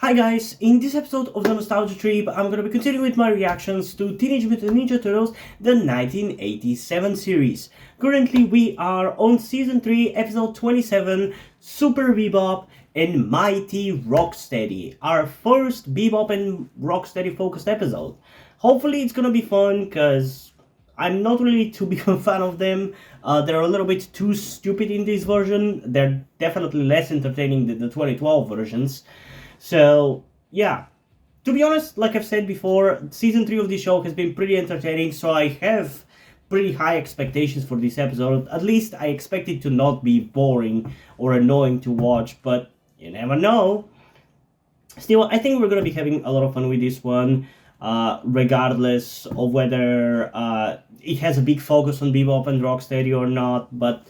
Hi guys, in this episode of the Nostalgia Trip, I'm gonna be continuing with my reactions to Teenage Mutant Ninja Turtles, the 1987 series. Currently we are on Season 3, Episode 27, Super Bebop and Mighty Rocksteady, our first Bebop and Rocksteady focused episode. Hopefully it's gonna be fun, cause I'm not really too big of a fan of them. They're a little bit too stupid in this version. They're definitely less entertaining than the 2012 versions. So, yeah. To be honest, like I've said before, season 3 of this show has been pretty entertaining, so I have pretty high expectations for this episode. At least I expect it to not be boring or annoying to watch, but you never know. Still, I think we're gonna be having a lot of fun with this one, regardless of whether it has a big focus on Bebop and Rocksteady or not, but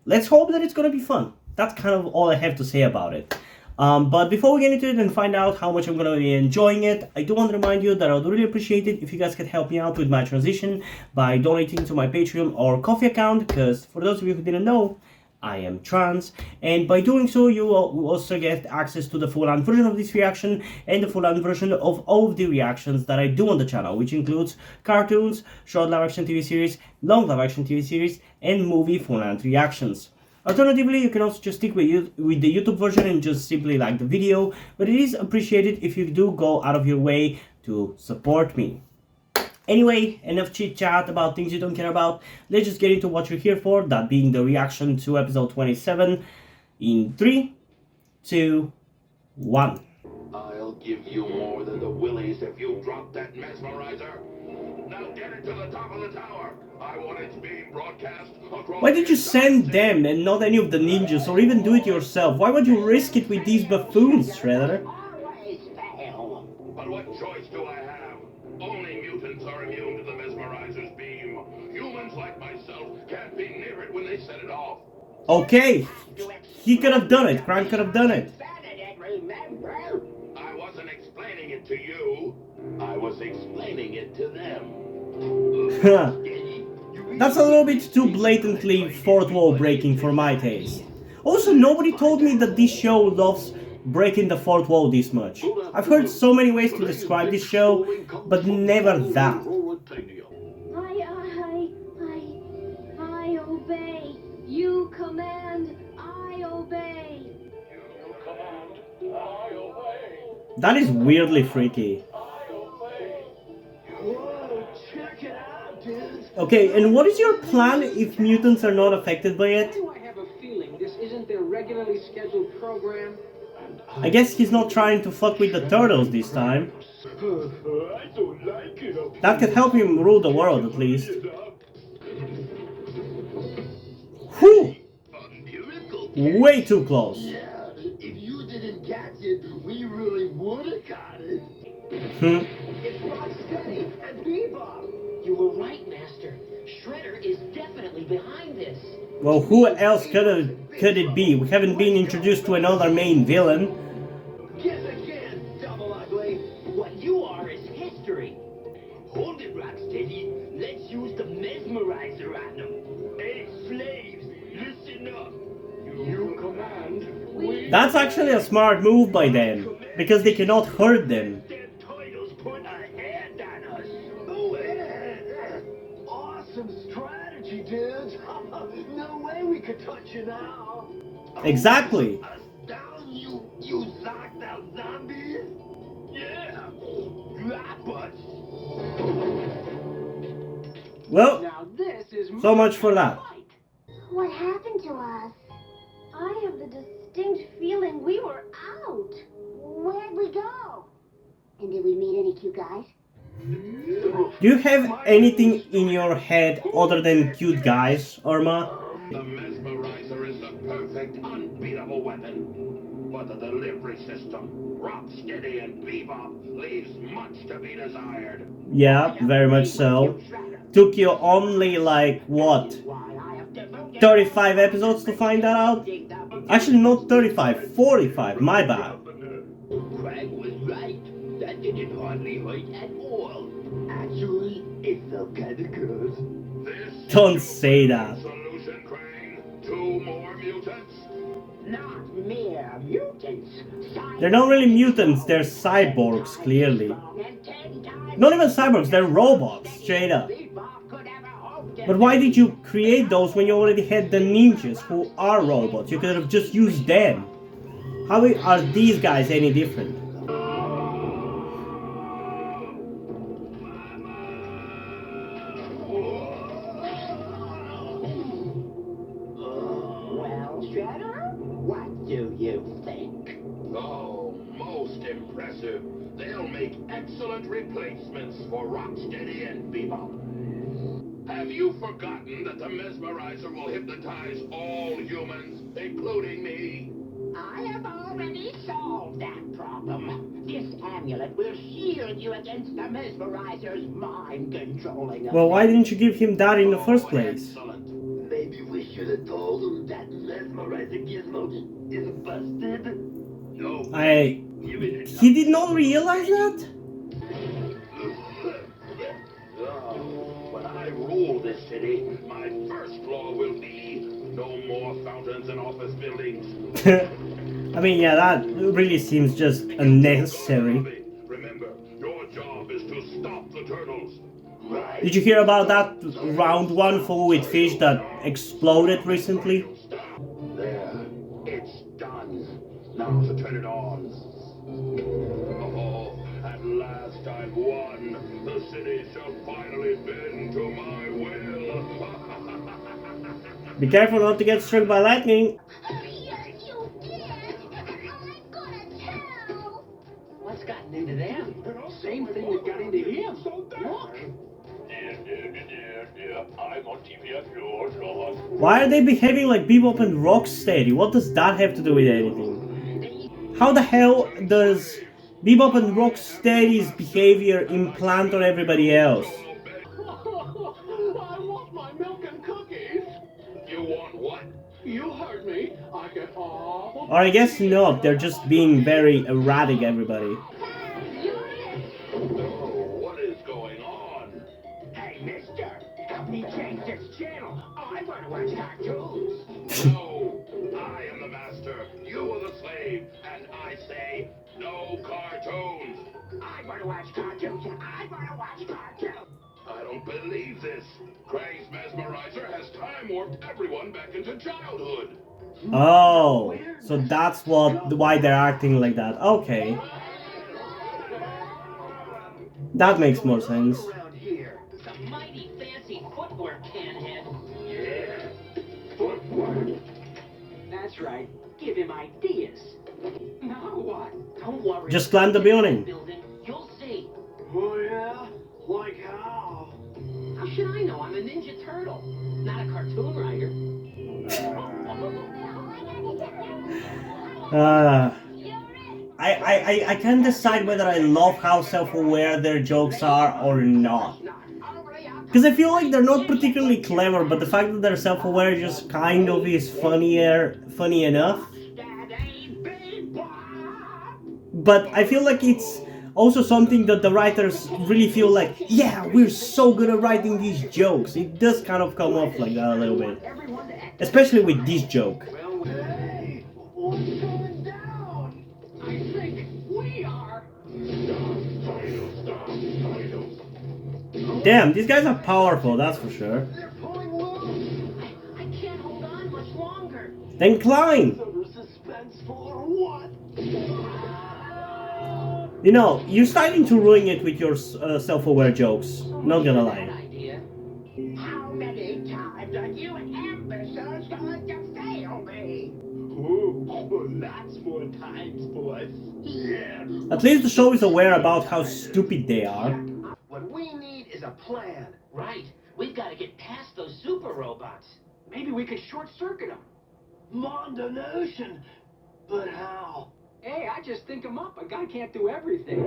let's hope that it's gonna be fun. That's kind of all I have to say about it. But before we get into it and find out how much I'm going to be enjoying it, I do want to remind you that I would really appreciate it if you guys could help me out with my transition by donating to my Patreon or Ko-fi account, because for those of you who didn't know, I am trans, and by doing so you will also get access to the full-on version of this reaction and the full-on version of all of the reactions that I do on the channel, which includes cartoons, short live-action TV series, long live-action TV series, and movie full-on reactions. Alternatively, you can also just stick with the YouTube version and just simply like the video, but it is appreciated if you do go out of your way to support me. Anyway, enough chit chat about things you don't care about. Let's just get into what you're here for, that being the reaction to episode 27 in 3, 2, 1. I'll give you more than the willies if you drop that mesmerizer. Now get it to the top of the tower. I want its beam broadcast across. Why did you send them and not any of the ninjas, or even do it yourself? Why would you risk it with these buffoons, Shredder? But what choice do I have? Only mutants are immune to the mesmerizer's beam. Humans like myself can't be near it when they set it off. Okay, he could have done it. Crank could have done it. I wasn't explaining it to you. I was explaining it to them. That's a little bit too blatantly fourth wall breaking for my taste. Also, nobody told me that this show loves breaking the fourth wall this much. I've heard so many ways to describe this show, but never that. I obey. You command, I obey. You command, I obey. That is weirdly freaky. Whoa, check it out, dudes. Okay, and what is your plan if mutants are not affected by it? I have a feeling this isn't their regularly scheduled program. I guess he's not trying to fuck with the turtles this time. I don't like it. That could help him rule the world at least. Whew! Way too close. Yeah, if you didn't catch it, we really would have caught it. It's Rocksteady and Bebop. You were right, Master. Shredder is definitely behind this. Well, who else could it be? We haven't been introduced to another main villain. Guess again, Double Ugly. What you are is history. Hold it, Rocksteady. Let's use the mesmerizer on them. Hey, slaves, listen up. You command. We That's actually a smart move by them, because they cannot hurt them. Them titles put a hand on us. Oh, yeah. Awesome strategy, dudes. No way we could touch you now. Exactly. Us down, you knocked out zombies? Yeah. Drop us. Well, Now this is so much for that. What happened to us? I have the distinct feeling we were out. Where'd we go? And did we meet any cute guys? Do you have anything in your head other than cute guys, Irma? The mesmerizer is the perfect, unbeatable weapon. But the delivery system, Rocksteady and Bebop, leaves much to be desired. Yeah, very much so. Took you only like, what, 35 episodes to find that out? Actually, not 35, 45, my bad. Craig was right. That didn't hardly hurt at all. Actually, it felt kinda good. This Don't say that. solution, Crane. 2 more mutants. Not mere mutants. They're not really mutants, they're cyborgs, clearly. Not even cyborgs, they're robots, straight up. But why did you create those when you already had the ninjas who are robots? You could have just used them. How are these guys any different? Well, Shredder, what do you think? Oh, most impressive. They'll make excellent replacements for Rocksteady and Bebop. Have you forgotten that the mesmerizer will hypnotize all humans, including me? I have already solved that problem. This amulet will shield you against the mesmerizer's mind-controlling Well, why didn't you give him that in the first place? Excellent. Maybe we should have told him that mesmerizing gizmo is busted. No. He did not realize that? When I rule this city, my first law will be no more fountains in office buildings. I mean, yeah, that really seems just unnecessary. Remember, your job is to stop the turtles. Did you hear about that round one full with fish that exploded recently? There, it's done. Now to turn it on. Oh, at last I've won. The city shall finally bend to my will. Be careful not to get struck by lightning. Yes, you did. I'm gonna tell. What's gotten into them? Same thing that got into him. Look. I'm on TV at your lawn. Why are they behaving like Bebop and Rocksteady? What does that have to do with anything? How the hell does Bebop and Rocksteady's behavior implant on everybody else? I want my milk and cookies. You want what? You heard me. I get all. Or I guess not, they're just being very erratic, everybody. Oh, what is going on? Hey, mister, help me change this channel. I want to watch cartoons. No, I am the master. You are the slave, and I say no cartoons. I want to watch cartoons. I want to watch cartoons. I don't believe this. Krang's mesmerizer has time warped everyone back into childhood. Oh, so that's why they're acting like that. Okay. That makes more sense. Around here. Some mighty fancy footwork, Canhead. Yeah, footwork. That's right. Give him ideas. Now what? Don't worry. Just climb the building. You'll see. Oh yeah? Like how? How should I know? I'm a Ninja Turtle, not a cartoon writer. I can't decide whether I love how self-aware their jokes are or not. Because I feel like they're not particularly clever, but the fact that they're self-aware just kind of is funny enough. But I feel like it's also something that the writers really feel like, yeah, we're so good at writing these jokes. It does kind of come off like that a little bit. Especially with this joke. Hey, what's going down? I think we are. Damn, these guys are powerful, that's for sure. They're pulling loose. I can't hold on much longer. Then climb! So suspenseful or what? You know, you're starting to ruin it with your self-aware jokes. Not gonna lie. Idea. How many times are you ambitious going to fail me? Ooh, lots more times, boys. Yeah. At least the show is aware about how stupid they are. What we need is a plan. Right. We've got to get past those super robots. Maybe we could short-circuit them. Mondo notion. But how? Hey, I just think 'em up. A guy can't do everything.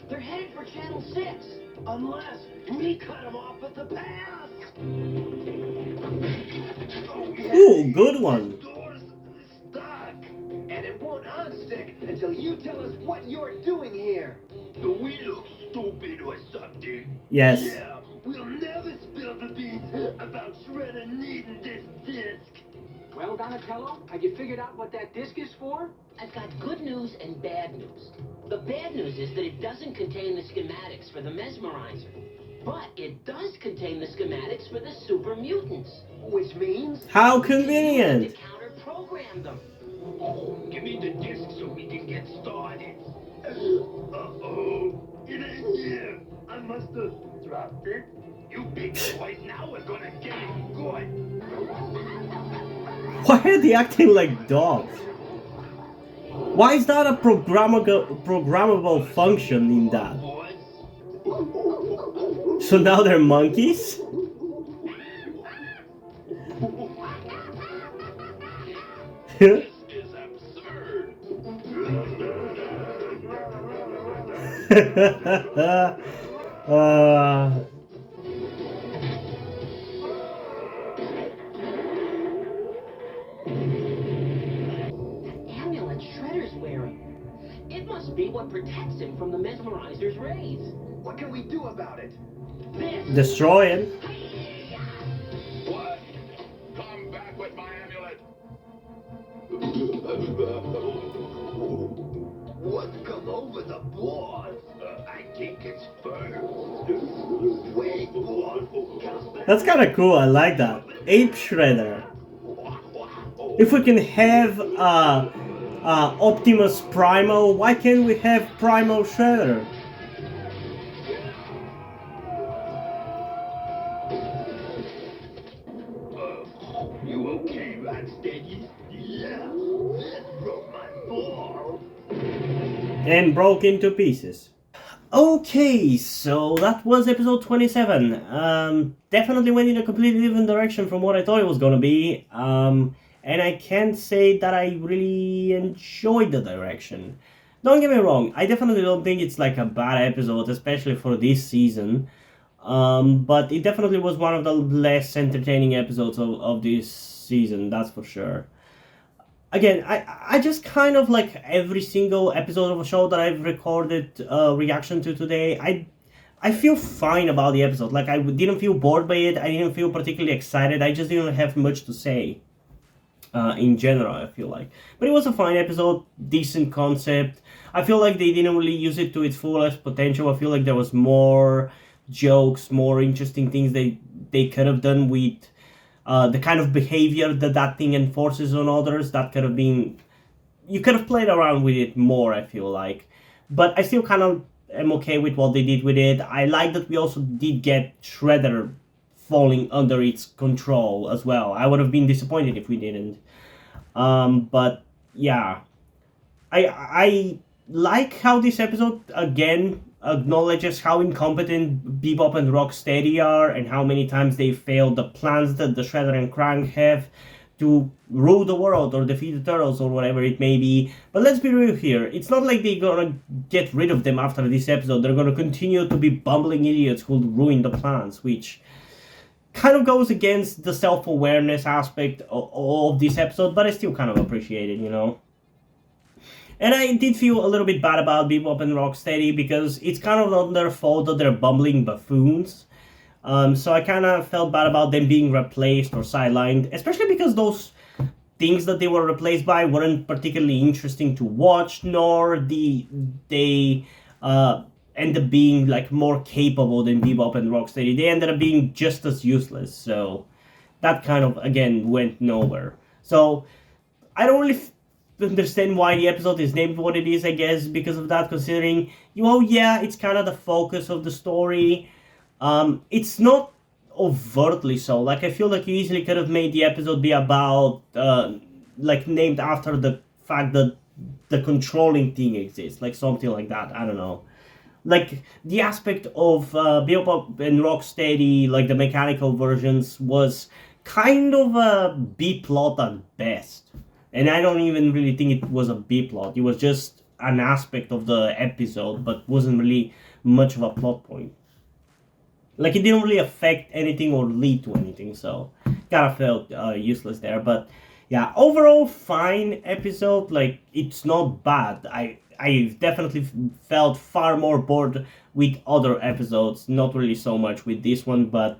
They're headed for Channel 6. Unless we cut them off at the pass. Ooh, good one. Door's stuck. And it won't unstick until you tell us what you're doing here. Do we look stupid or something? Yes. Yeah, we'll never spill the beans about Shredder needing this disc. Well, Donatello? Have you figured out what that disc is for? I've got good news and bad news. The bad news is that it doesn't contain the schematics for the mesmerizer. But it does contain the schematics for the super mutants. Which means? How To convenient! counter-program them. Give me the disc so we can get started. Uh-oh. It ain't here. I must have dropped it. You big boys, now we're gonna get it good. Why are they acting like dogs? Why is that a programmable function in that? So now they're monkeys? This is absurd. Amulet Shredder's wearing. It must be what protects him from the mesmerizer's rays. What can we do about it? This. Destroy him. What? Come back with my amulet. What's come over the boss? I think it's fur. Wait, boss. That's kind of cool. I like that. Ape Shredder. If we can have Optimus Primal, why can't we have Primal Shredder? You okay, Rocksteady? Yeah, that broke my ball. And broke into pieces. Okay, so that was episode 27. Definitely went in a completely different direction from what I thought it was gonna be. And I can't say that I really enjoyed the direction. Don't get me wrong, I definitely don't think it's like a bad episode, especially for this season. But it definitely was one of the less entertaining episodes of this season, that's for sure. Again, I just kind of like every single episode of a show that I've recorded reaction to today. I feel fine about the episode. Like, I didn't feel bored by it. I didn't feel particularly excited. I just didn't have much to say. In general, I feel like. But it was a fine episode, decent concept. I feel like they didn't really use it to its fullest potential. I feel like there was more jokes, more interesting things they could have done with the kind of behavior that thing enforces on others. That could have been... You could have played around with it more, I feel like. But I still kind of am okay with what they did with it. I like that we also did get Shredder falling under its control as well. I would have been disappointed if we didn't. But yeah, I like how this episode again acknowledges how incompetent Bebop and Rocksteady are and how many times they failed the plans that the Shredder and Krang have to rule the world or defeat the Turtles or whatever it may be. But let's be real here. It's not like they're gonna get rid of them after this episode. They're gonna continue to be bumbling idiots who'll ruin the plans, which kind of goes against the self-awareness aspect of this episode, but I still kind of appreciate it, you know? And I did feel a little bit bad about Bebop and Rocksteady because it's kind of not their fault that they're bumbling buffoons. So I kind of felt bad about them being replaced or sidelined, especially because those things that they were replaced by weren't particularly interesting to watch, nor they end up being like more capable than Bebop and Rocksteady. They ended up being just as useless, so that kind of again went nowhere. So I don't really understand why the episode is named what it is, I guess, because of that, considering, yeah, it's kind of the focus of the story. It's not overtly so. Like, I feel like you easily could have made the episode be about, like, named after the fact that the controlling thing exists, like something like that, I don't know. Like, the aspect of Bebop and Rocksteady, like the mechanical versions, was kind of a B-plot at best. And I don't even really think it was a B-plot. It was just an aspect of the episode, but wasn't really much of a plot point. Like, it didn't really affect anything or lead to anything, so kind of felt useless there. But yeah, overall, fine episode. Like, it's not bad. I definitely felt far more bored with other episodes, not really so much with this one, but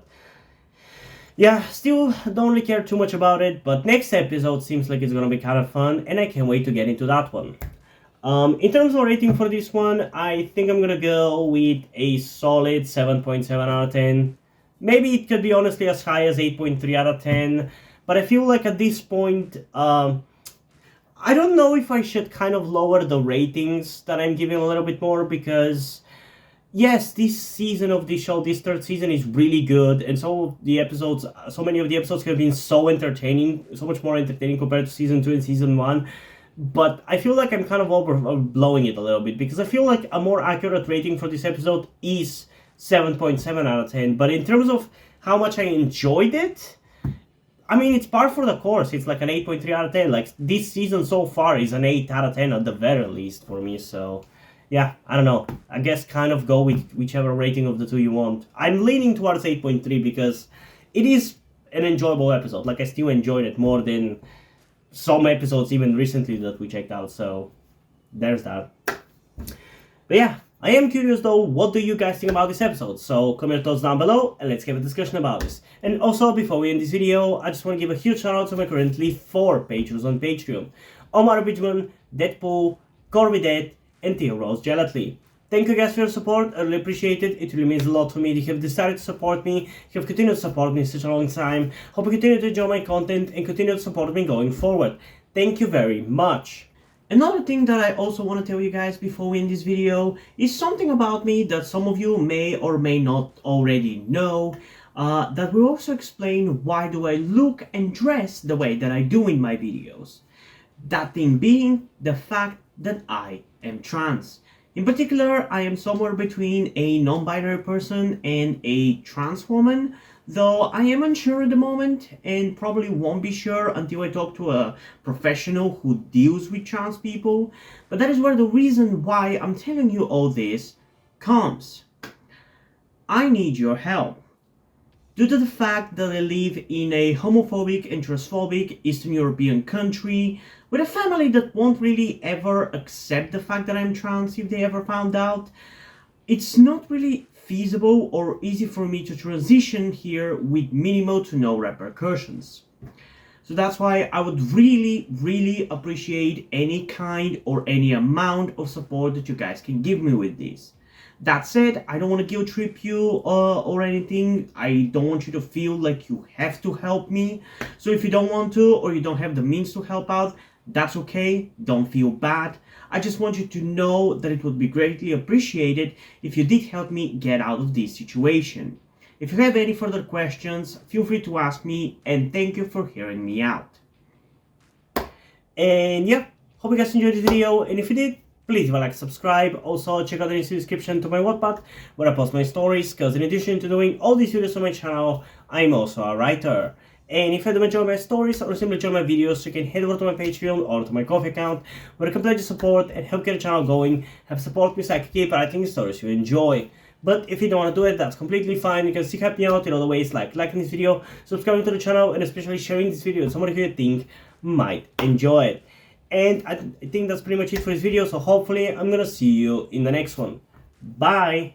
Yeah, still don't really care too much about it, but next episode seems like it's gonna be kind of fun, and I can't wait to get into that one. In terms of rating for this one, I think I'm gonna go with a solid 7.7 out of 10. Maybe it could be honestly as high as 8.3 out of 10, but I feel like at this point, I don't know if I should kind of lower the ratings that I'm giving a little bit more, because yes, this season of this show, this third season, is really good, and so many of the episodes have been so entertaining, so much more entertaining compared to season 2 and season 1. But I feel like I'm kind of overblowing it a little bit, because I feel like a more accurate rating for this episode is 7.7 out of 10. But in terms of how much I enjoyed it, I mean, it's par for the course. It's like an 8.3 out of 10. Like, this season so far is an 8 out of 10 at the very least for me. So, yeah, I don't know. I guess kind of go with whichever rating of the two you want. I'm leaning towards 8.3 because it is an enjoyable episode. Like, I still enjoyed it more than some episodes even recently that we checked out. So, there's that. But yeah, I am curious though, what do you guys think about this episode? So comment your thoughts down below and let's have a discussion about this. And also, before we end this video, I just want to give a huge shout out to my currently 4 patrons on Patreon: Omar Bridgman, Deadpool, Corvidet, and Theo Rose Gelatly. Thank you guys for your support, I really appreciate it. It really means a lot to me that you have decided to support me, you have continued to support me such a long time. Hope you continue to enjoy my content and continue to support me going forward. Thank you very much. Another thing that I also want to tell you guys before we end this video is something about me that some of you may or may not already know, that will also explain why do I look and dress the way that I do in my videos. That thing being the fact that I am trans. In particular, I am somewhere between a non-binary person and a trans woman, though I am unsure at the moment and probably won't be sure until I talk to a professional who deals with trans people. But that is where the reason why I'm telling you all this comes. I need your help. Due to the fact that I live in a homophobic and transphobic Eastern European country with a family that won't really ever accept the fact that I'm trans if they ever found out, it's not really feasible or easy for me to transition here with minimal to no repercussions. So that's why I would really appreciate any kind or any amount of support that you guys can give me with this. That said, I don't want to guilt trip you or anything. I don't want you to feel like you have to help me. So if you don't want to or you don't have the means to help out, that's okay. Don't feel bad. I just want you to know that it would be greatly appreciated if you did help me get out of this situation. If you have any further questions, feel free to ask me, and thank you for hearing me out. And yeah, hope you guys enjoyed this video, and if you did, please leave a like, subscribe. Also, check out the description to my Wattpad, where I post my stories, because in addition to doing all these videos on my channel, I'm also a writer. And if you don't enjoy my stories or simply enjoy my videos, you can head over to my Patreon or to my Ko-fi account, where you can pledge support and help get the channel going, help support me so I can keep writing stories you enjoy. But if you don't want to do it, that's completely fine. You can still help me out in other ways, like liking this video, subscribing to the channel, and especially sharing this video with somebody who you think might enjoy it. And I think that's pretty much it for this video, so hopefully I'm gonna see you in the next one. Bye!